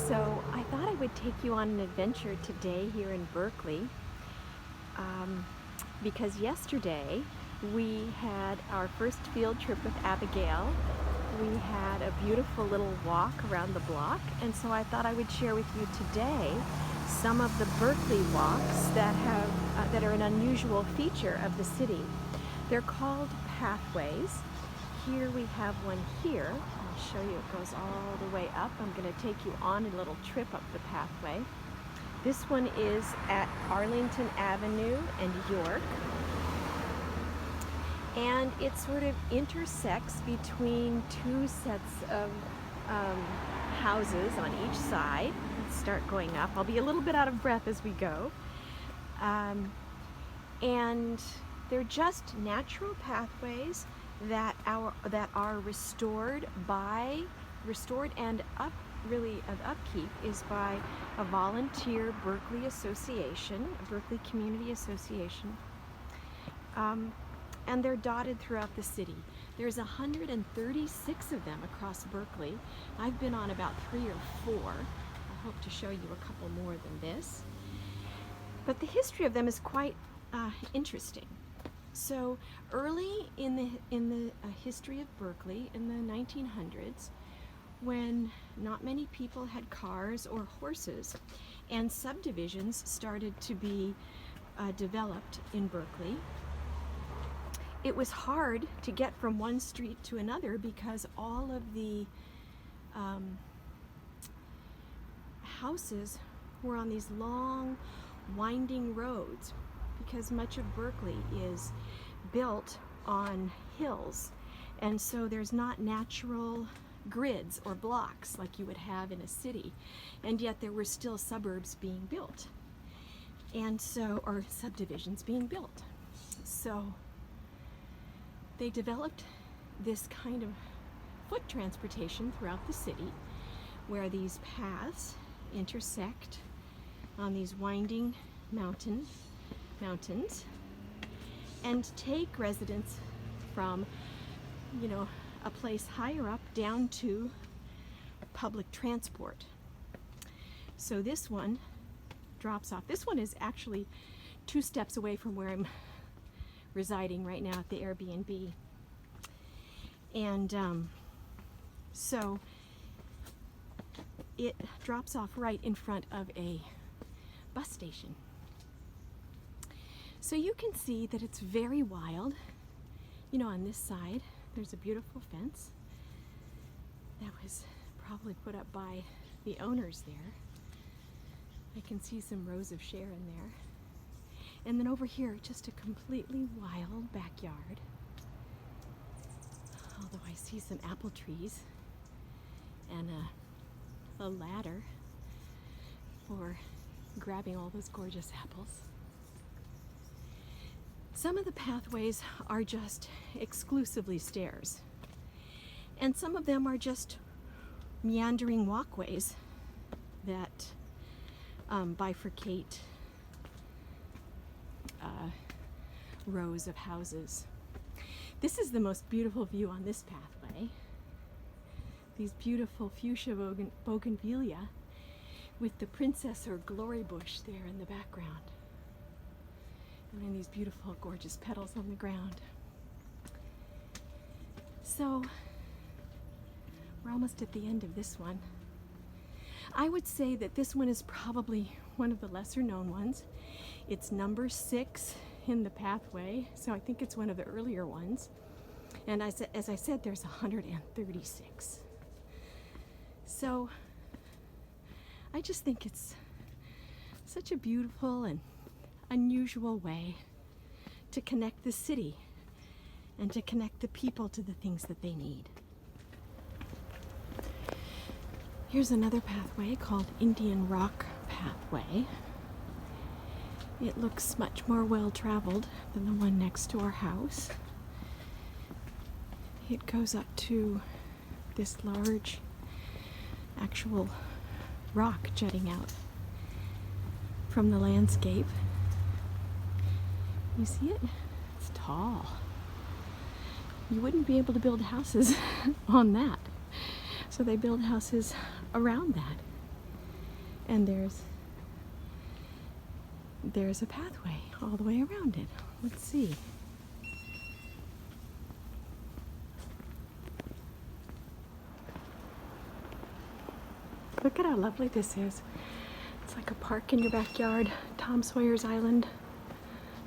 So I thought I would take you on an adventure today here in Berkeley because yesterday we had our first field trip with Abigail. We had a beautiful little walk around the block, and so I thought I would share with you today some of the Berkeley walks that are an unusual feature of the city. They're called pathways. Here we have one here. I'll show you, it goes all the way up. I'm going to take you on a little trip up the pathway. This one is at Arlington Avenue and York. And it sort of intersects between two sets of houses on each side. Let's start going up. I'll be a little bit out of breath as we go. And they're just natural pathways that are restored and upkeep is by a volunteer Berkeley association, a Berkeley Community Association, and they're dotted throughout the city. There's 136 of them across Berkeley. I've been on about 3 or 4. I hope to show you a couple more than this. But the history of them is quite interesting. So early in the history of Berkeley, in the 1900s, when not many people had cars or horses, and subdivisions started to be developed in Berkeley, it was hard to get from one street to another because all of the houses were on these long, winding roads, because much of Berkeley is built on hills, and so there's not natural grids or blocks like you would have in a city, and yet there were still suburbs being built, and so, or subdivisions being built. So they developed this kind of foot transportation throughout the city, where these paths intersect on these winding mountains and take residents from, a place higher up down to public transport. So this one drops off. This one is actually 2 steps away from where I'm residing right now at the Airbnb. And so it drops off right in front of a bus station. So you can see that it's very wild. On this side, there's a beautiful fence that was probably put up by the owners there. I can see some rows of share in there. And then over here, just a completely wild backyard. Although I see some apple trees and a ladder for grabbing all those gorgeous apples. Some of the pathways are just exclusively stairs, and some of them are just meandering walkways that bifurcate rows of houses. This is the most beautiful view on this pathway. These beautiful fuchsia bougainvillea with the princess or glory bush there in the background. And then these beautiful, gorgeous petals on the ground. So we're almost at the end of this one. I would say that this one is probably one of the lesser known ones. It's number 6 in the pathway, so I think it's one of the earlier ones. And as I said, there's 136. So I just think it's such a beautiful and unusual way to connect the city and to connect the people to the things that they need. Here's another pathway called Indian Rock Pathway. It looks much more well-traveled than the one next to our house. It goes up to this large actual rock jutting out from the landscape. You see it? It's tall. You wouldn't be able to build houses on that. So they build houses around that. And there's a pathway all the way around it. Let's see. Look at how lovely this is. It's like a park in your backyard, Tom Sawyer's Island.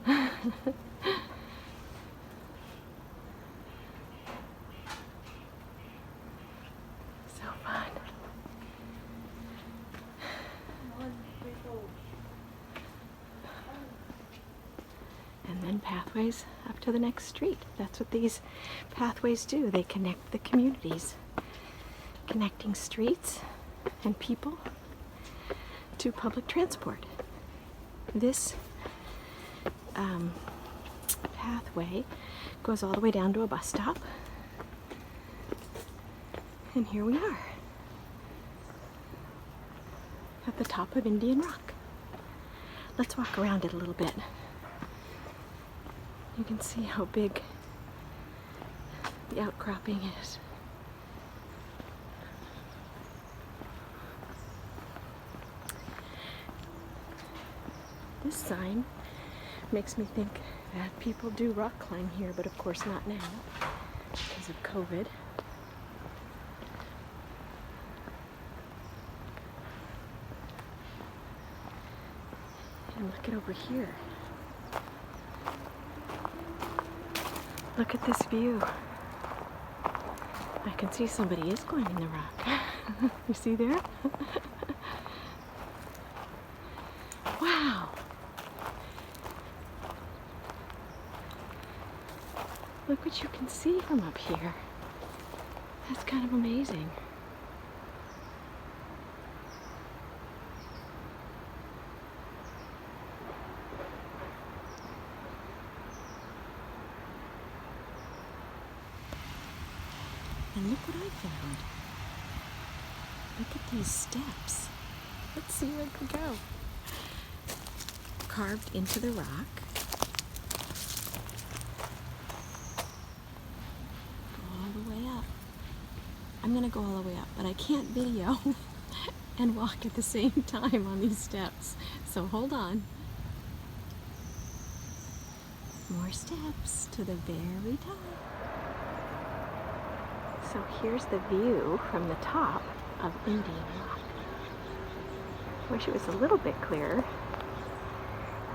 So fun. And then pathways up to the next street. That's what these pathways do. They connect the communities, connecting streets and people to public transport. This pathway goes all the way down to a bus stop. And here we are at the top of Indian Rock. Let's walk around it a little bit. You can see how big the outcropping is. This sign makes me think that people do rock climb here, but of course not now because of COVID. And look at over here. Look at this view. I can see somebody is climbing the rock. You see there? Wow. Look what you can see from up here. That's kind of amazing. And look what I found. Look at these steps. Let's see where they go. Carved into the rock. Go all the way up. I'm gonna go all the way up, but I can't video and walk at the same time on these steps. So hold on. More steps to the very top. So here's the view from the top of Indian Rock. Wish it was a little bit clearer.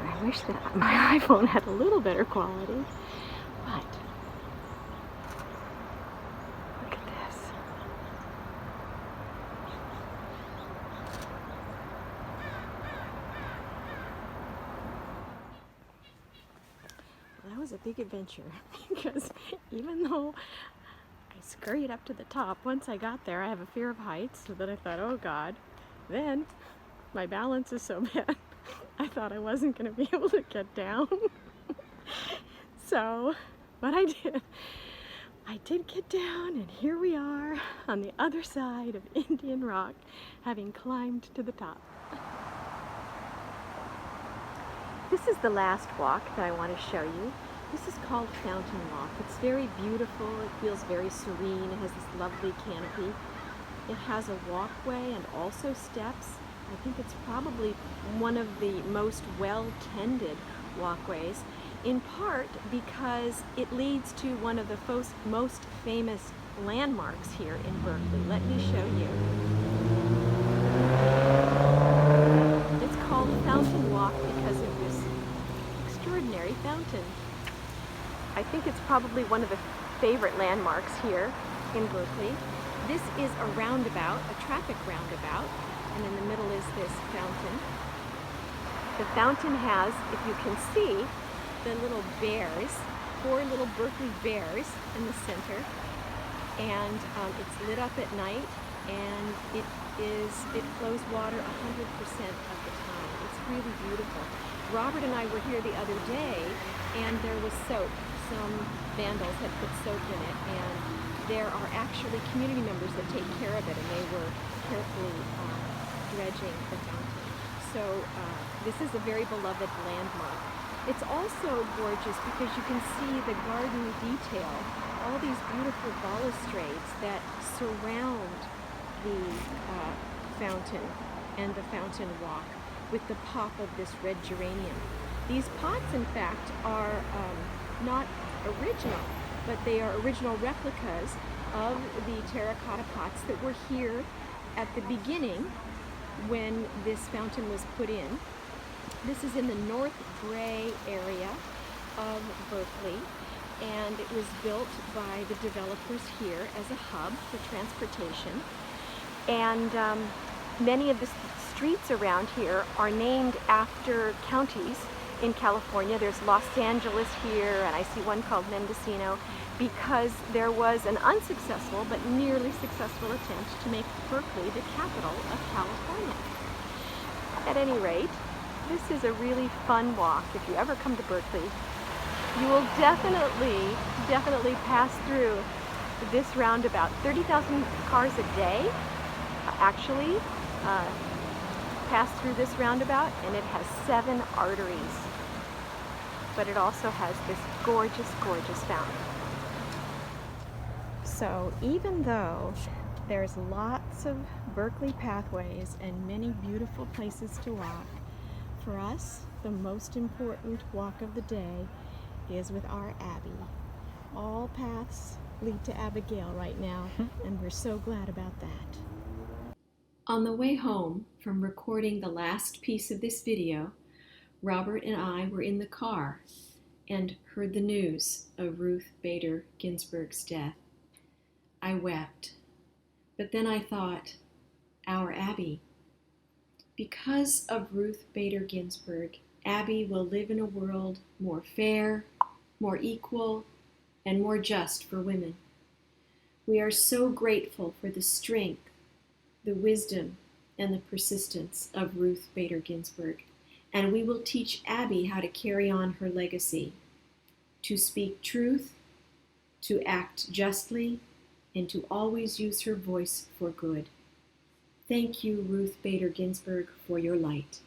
I wish that my iPhone had a little better quality, but look at this. Well, that was a big adventure because even though I scurried up to the top, once I got there I have a fear of heights, so then I thought, oh God. Then my balance is so bad I thought I wasn't going to be able to get down. So, but I did. I did get down, and here we are on the other side of Indian Rock, having climbed to the top. This is the last walk that I want to show you. This is called Fountain Walk. It's very beautiful. It feels very serene. It has this lovely canopy. It has a walkway and also steps. I think it's probably one of the most well-tended walkways, in part because it leads to one of the most famous landmarks here in Berkeley. Let me show you. It's called Fountain Walk because of this extraordinary fountain. I think it's probably one of the favorite landmarks here in Berkeley. This is a roundabout, a traffic roundabout, and in the middle is this fountain. The fountain has, if you can see, the little bears, 4 little Berkeley bears in the center, and it's lit up at night, and it flows water 100% of the time. It's really beautiful. Robert and I were here the other day, and there was soap. Some vandals had put soap in it, and there are actually community members that take care of it, and they were carefully dredging the fountain. So this is a very beloved landmark. It's also gorgeous because you can see the garden detail, all these beautiful balustrades that surround the fountain. and the fountain walk with the pop of this red geranium. These pots, in fact, are not original, but they are original replicas of the terracotta pots that were here at the beginning when this fountain was put in. This is in the North Bray area of Berkeley, and it was built by the developers here as a hub for transportation. And many of the streets around here are named after counties in California. There's Los Angeles here, and I see one called Mendocino, because there was an unsuccessful but nearly successful attempt to make Berkeley the capital of California. At any rate, this is a really fun walk. If you ever come to Berkeley, you will definitely pass through this roundabout. 30,000 cars a day actually pass through this roundabout, and it has 7 arteries. But it also has this gorgeous, gorgeous fountain. So even though there's lots of Berkeley pathways and many beautiful places to walk, for us, the most important walk of the day is with our Abbey. All paths lead to Abigail right now, and we're so glad about that. On the way home from recording the last piece of this video, Robert and I were in the car and heard the news of Ruth Bader Ginsburg's death. I wept, but then I thought, our Abbey. Because of Ruth Bader Ginsburg, Abbey will live in a world more fair, more equal, and more just for women. We are so grateful for the strength, the wisdom, and the persistence of Ruth Bader Ginsburg, and we will teach Abbey how to carry on her legacy, to speak truth, to act justly, and to always use her voice for good. Thank you, Ruth Bader Ginsburg, for your light.